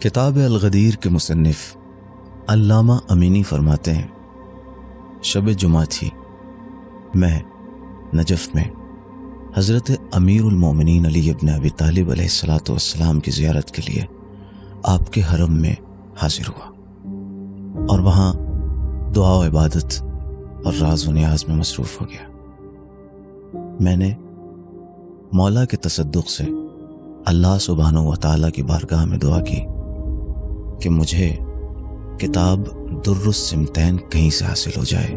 کتاب الغدیر کے مصنف علامہ امینی فرماتے ہیں، شب جمعہ تھی، میں نجف میں حضرت امیر المومنین علی ابن ابی طالب علیہ الصلاۃ والسلام کی زیارت کے لیے آپ کے حرم میں حاضر ہوا اور وہاں دعا و عبادت اور راز و نیاز میں مصروف ہو گیا۔ میں نے مولا کے تصدق سے اللہ سبحانہ و تعالیٰ کی بارگاہ میں دعا کی کہ مجھے کتاب در السمتین کہیں سے حاصل ہو جائے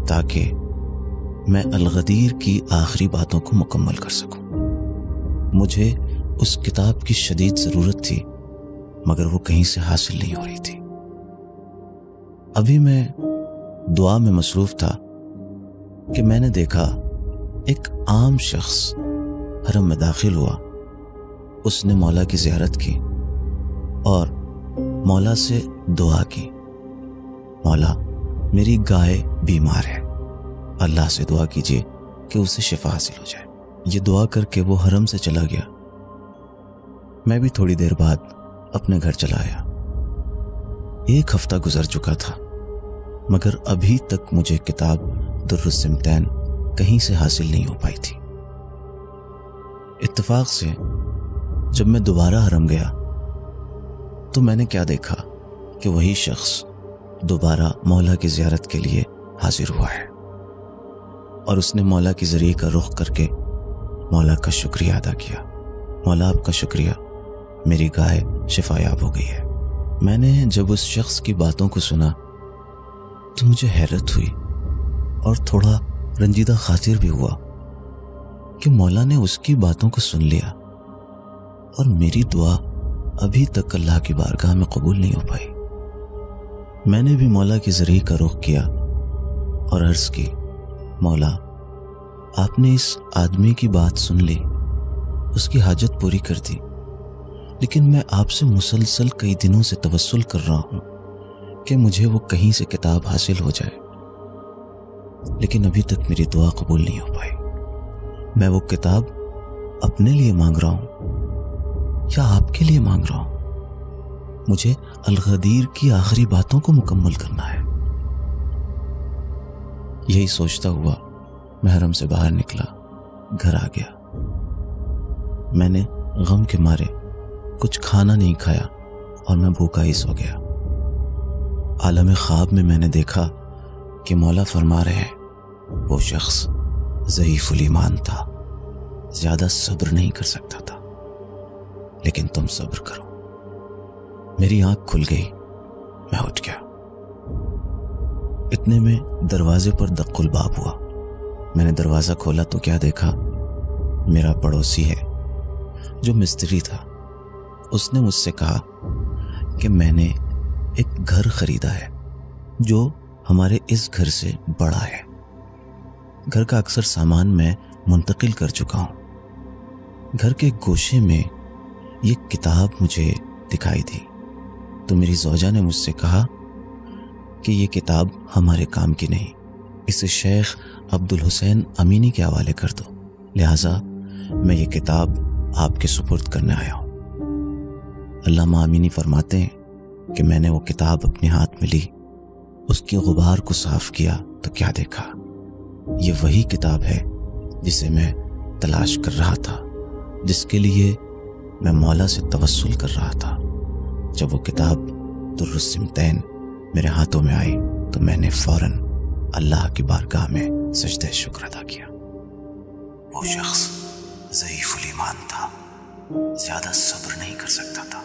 تاکہ میں الغدیر کی آخری باتوں کو مکمل کر سکوں۔ مجھے اس کتاب کی شدید ضرورت تھی مگر وہ کہیں سے حاصل نہیں ہو رہی تھی۔ ابھی میں دعا میں مصروف تھا کہ میں نے دیکھا ایک عام شخص حرم میں داخل ہوا۔ اس نے مولا کی زیارت کی اور مولا سے دعا کی، مولا میری گائے بیمار ہے، اللہ سے دعا کیجیے کہ اسے شفا حاصل ہو جائے۔ یہ دعا کر کے وہ حرم سے چلا گیا۔ میں بھی تھوڑی دیر بعد اپنے گھر چلا آیا۔ 1 ہفتہ گزر چکا تھا مگر ابھی تک مجھے کتاب در السمتین کہیں سے حاصل نہیں ہو پائی تھی۔ اتفاق سے جب میں دوبارہ حرم گیا تو میں نے کیا دیکھا کہ وہی شخص دوبارہ مولا کی زیارت کے لیے حاضر ہوا ہے اور اس نے مولا کے ذریعے کا رخ کر کے مولا کا شکریہ ادا کیا۔ مولا آپ کا شکریہ، میری گائے شفا یاب ہو گئی ہے۔ میں نے جب اس شخص کی باتوں کو سنا تو مجھے حیرت ہوئی اور تھوڑا رنجیدہ خاطر بھی ہوا کہ مولا نے اس کی باتوں کو سن لیا اور میری دعا ابھی تک اللہ کی بارگاہ میں قبول نہیں ہو پائی۔ میں نے بھی مولا کے ذریعے کا رخ کیا اور عرض کی، مولا آپ نے اس آدمی کی بات سن لی، اس کی حاجت پوری کر دی، لیکن میں آپ سے مسلسل کئی دنوں سے توسل کر رہا ہوں کہ مجھے وہ کہیں سے کتاب حاصل ہو جائے، لیکن ابھی تک میری دعا قبول نہیں ہو پائی۔ میں وہ کتاب اپنے لیے مانگ رہا ہوں یا آپ کے لیے مانگ رہا ہوں، مجھے الغدیر کی آخری باتوں کو مکمل کرنا ہے۔ یہی سوچتا ہوا میں حرم سے باہر نکلا، گھر آ گیا۔ میں نے غم کے مارے کچھ کھانا نہیں کھایا اور میں بھوکا ہی سو گیا۔ عالم خواب میں نے دیکھا کہ مولا فرما رہے ہیں، وہ شخص ضعیف الایمان تھا، زیادہ صبر نہیں کر سکتا تھا، لیکن تم صبر کرو۔ میری آنکھ کھل گئی، میں اٹھ گیا۔ اتنے میں دروازے پر دق الباب ہوا۔ میں نے دروازہ کھولا تو کیا دیکھا، میرا پڑوسی ہے جو مستری تھا۔ اس نے مجھ سے کہا کہ میں نے ایک گھر خریدا ہے جو ہمارے اس گھر سے بڑا ہے۔ گھر کا اکثر سامان میں منتقل کر چکا ہوں۔ گھر کے گوشے میں یہ کتاب مجھے دکھائی دی تو میری زوجہ نے مجھ سے کہا کہ یہ کتاب ہمارے کام کی نہیں، اسے شیخ عبد الحسین امینی کے حوالے کر دو، لہٰذا میں یہ کتاب آپ کے سپرد کرنے آیا ہوں۔ علامہ امینی فرماتے ہیں کہ میں نے وہ کتاب اپنے ہاتھ میں لی، اس کے غبار کو صاف کیا تو کیا دیکھا، یہ وہی کتاب ہے جسے میں تلاش کر رہا تھا، جس کے لیے میں مولا سے توسل کر رہا تھا۔ جب وہ کتاب در السمتین میرے ہاتھوں میں آئی تو میں نے فوراً اللہ کی بارگاہ میں سجدہ شکر ادا کیا۔ وہ شخص ضعیف الایمان تھا، زیادہ صبر نہیں کر سکتا تھا،